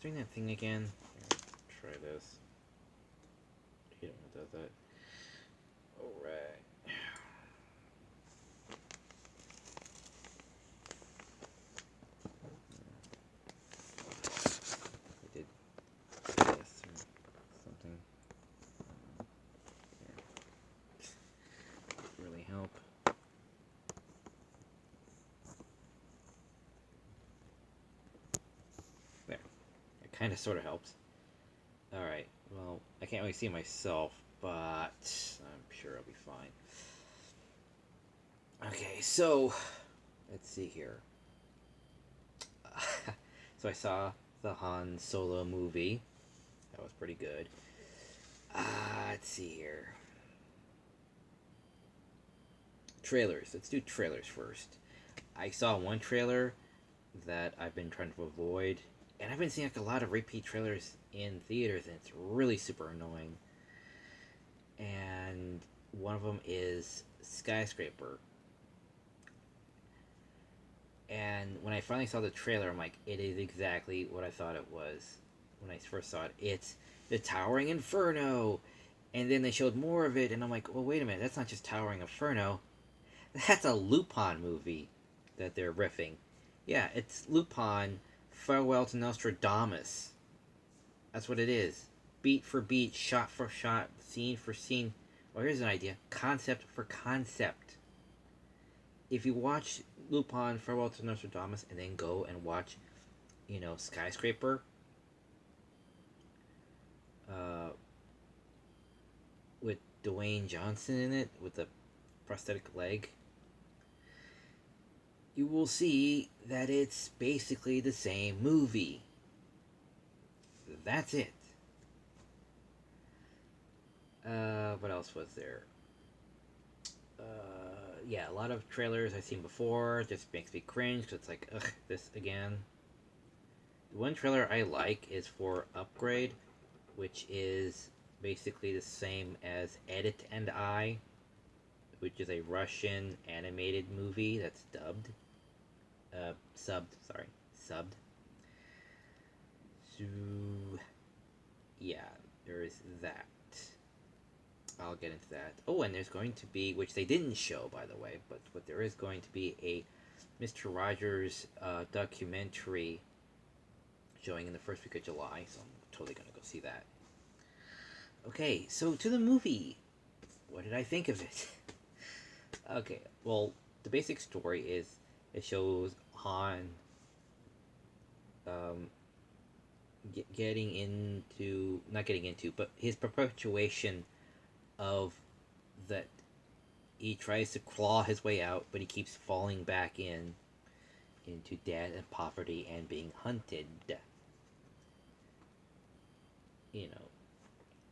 doing that thing again. Here, try this. You don't know does that. Alright. I did this or something. Here. Really help. There. It kind of sort of helps. Alright. Well, I can't really see myself, but I'm sure I'll be fine. Okay, so let's see here. So I saw the Han Solo movie. That was pretty good. Let's see here. Trailers. Let's do trailers first. I saw one trailer that I've been trying to avoid, and I've been seeing like a lot of repeat trailers in theaters, and it's really super annoying. And one of them is Skyscraper. And when I finally saw the trailer, I'm like, it is exactly what I thought it was when I first saw it. It's the Towering Inferno. And then they showed more of it, and I'm like, well, wait a minute, that's not just Towering Inferno. That's a Lupin movie that they're riffing. Yeah, it's Lupin, Farewell to Nostradamus. That's what it is. Beat for beat, shot for shot, scene for scene. Well, here's an idea. Concept for concept. If you watch Lupin, Farewell to Nostradamus, and then go and watch, Skyscraper, with Dwayne Johnson in it, with the prosthetic leg, you will see that it's basically the same movie. That's it. What else was there? Yeah, a lot of trailers I've seen before just makes me cringe because it's like, ugh, this again. The one trailer I like is for Upgrade, which is basically the same as Edit and I, which is a Russian animated movie that's dubbed. Subbed. So, yeah, there is that. I'll get into that. Oh, and there's going to be, which they didn't show, by the way, but there is going to be a Mr. Rogers documentary showing in the first week of July, so I'm totally going to go see that. Okay, so to the movie. What did I think of it? Okay, well, the basic story is it shows Han getting into, not getting into, but his perpetuation of that he tries to claw his way out, but he keeps falling back into debt and poverty and being hunted.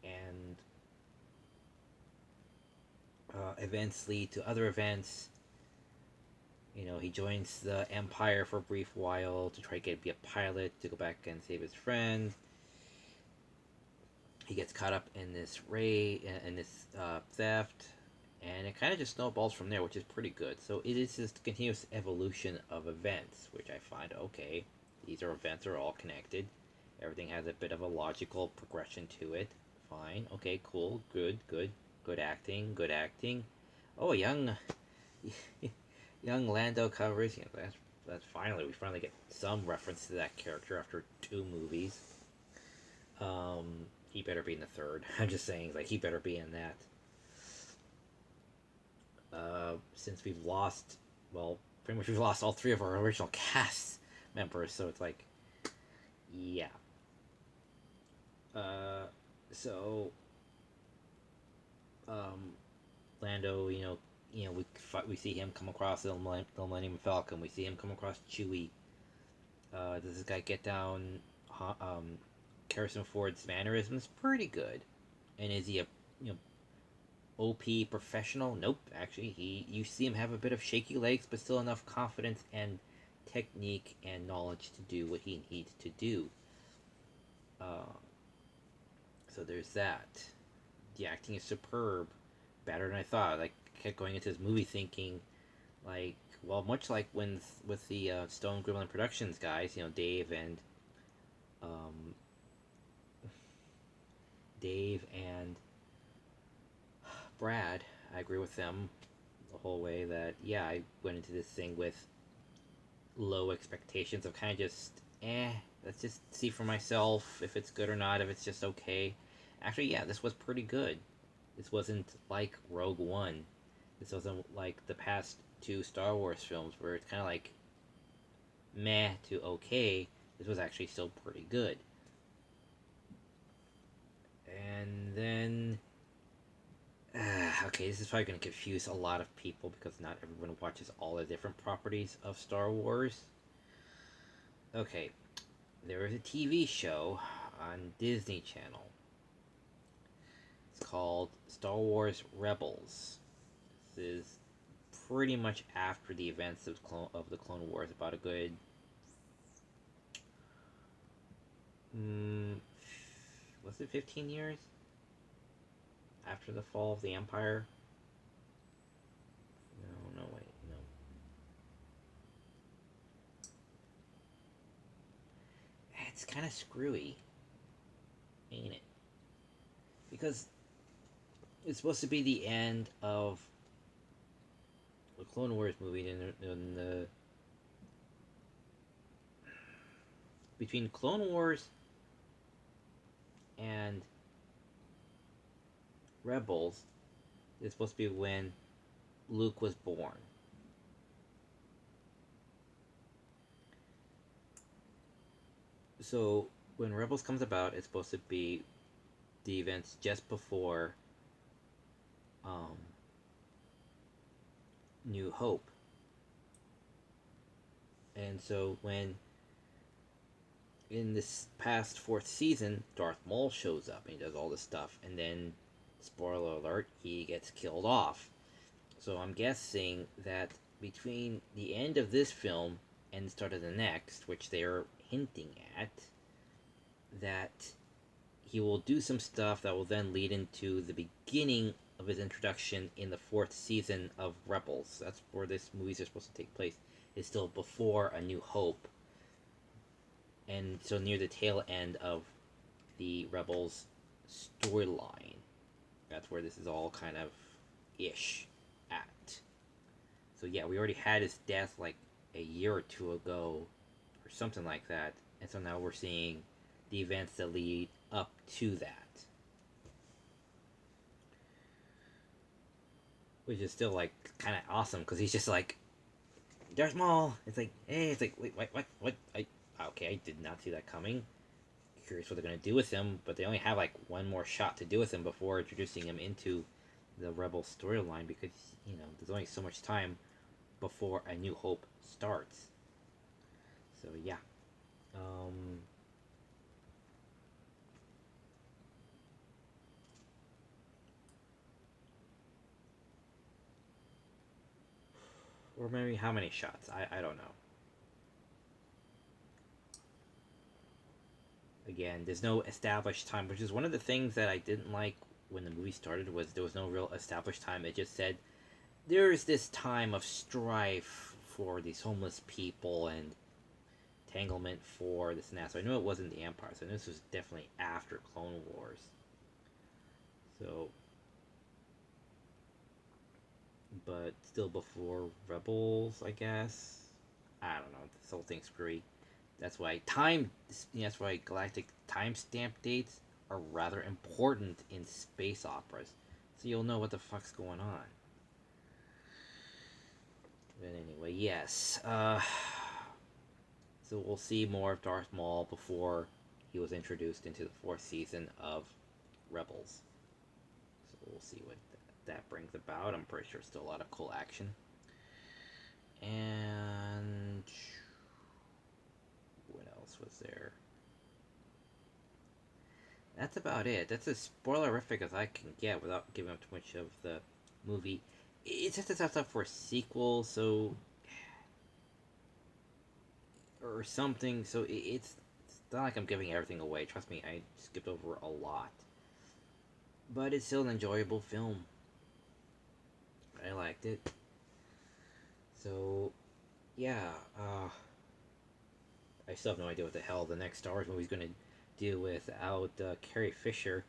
And events lead to other events. He joins the Empire for a brief while to try to be a pilot to go back and save his friend. He gets caught up in this theft, and it kind of just snowballs from there, which is pretty good. So it is this continuous evolution of events, which I find okay. These events are all connected. Everything has a bit of a logical progression to it. Fine. Okay. Cool. Good acting. Oh, young Lando covers. That's finally we finally get some reference to that character after 2 movies. He better be in the third. I'm just saying, like, he better be in that. Since we've lost, well, pretty much we've lost all 3 of our original cast members, so it's like, yeah. So, Lando, we see him come across the Millennium Falcon. We see him come across Chewie. Does this guy get down Harrison Ford's mannerisms? Pretty good. And is he a OP professional? Nope. Actually, you see him have a bit of shaky legs, but still enough confidence and technique and knowledge to do what he needs to do. So there's that. The acting is superb, better than I thought. Like, I kept going into this movie thinking, like, well, much like when with the Stone Gremlin Productions guys, Dave and um, Dave and Brad, I agree with them the whole way that, yeah, I went into this thing with low expectations of kind of just, let's just see for myself if it's good or not, if it's just okay. Actually, yeah, this was pretty good. This wasn't like Rogue One. This wasn't like the past two Star Wars films where it's kind of like meh to okay. This was actually still pretty good. And then okay, this is probably going to confuse a lot of people because not everyone watches all the different properties of Star Wars. Okay, there is a TV show on Disney Channel. It's called Star Wars Rebels. This is pretty much after the events of the Clone Wars, about a good was it 15 years after the fall of the Empire? No, wait, no. It's kind of screwy, ain't it? Because it's supposed to be the end of the Clone Wars movie, in the between Clone Wars and Rebels. It's supposed to be when Luke was born. So when Rebels comes about, it's supposed to be the events just before um, New Hope. And so when in this past fourth season, Darth Maul shows up and he does all this stuff, and then, spoiler alert, he gets killed off. So I'm guessing that between the end of this film and the start of the next, which they're hinting at, that he will do some stuff that will then lead into the beginning of his introduction in the fourth season of Rebels. That's where this movies are supposed to take place. It's still before A New Hope, and so near the tail end of the Rebels storyline. That's where this is all kind of ish at. So yeah, we already had his death like a year or two ago, or something like that, and so now we're seeing the events that lead up to that. Which is still like kind of awesome because he's just like, Darth Maul. It's like, hey, it's like, wait, what? Okay, I did not see that coming. Curious what they're gonna do with him, but they only have like one more shot to do with him before introducing him into the Rebel storyline because there's only so much time before A New Hope starts. So yeah, um, or maybe how many shots? I don't know. Again, there's no established time, which is one of the things that I didn't like when the movie started. Was there was no real established time. It just said there's this time of strife for these homeless people and entanglement for this and that. So I knew it wasn't the Empire. So this was definitely after Clone Wars. So, but still before Rebels, I guess. I don't know. This whole thing's screwy. That's why galactic timestamp dates are rather important in space operas, so you'll know what the fuck's going on. But anyway, yes. So we'll see more of Darth Maul before he was introduced into the fourth season of Rebels. So we'll see what that brings about. I'm pretty sure still a lot of cool action. And what else was there? That's about it. That's as spoilerific as I can get without giving up too much of the movie. It's just a stuff for a sequel, so or something. So it's not like I'm giving everything away. Trust me, I skipped over a lot, but it's still an enjoyable film. I liked it. So yeah, I still have no idea what the hell the next Star Wars movie is going to deal without Carrie Fisher.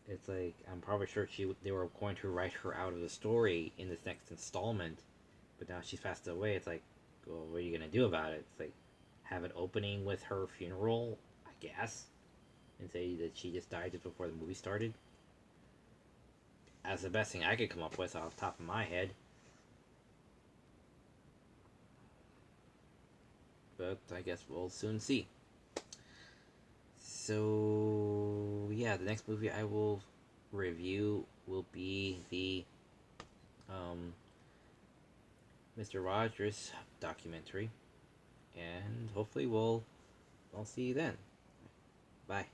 It's like I'm probably sure they were going to write her out of the story in this next installment, but now she's passed away. It's like, well, what are you gonna do about it? It's like have an opening with her funeral, I guess, and say that she just died just before the movie started. That's the best thing I could come up with off the top of my head. But I guess we'll soon see. So yeah, the next movie I will review will be the Mr. Rogers documentary, and hopefully I'll see you then. Bye.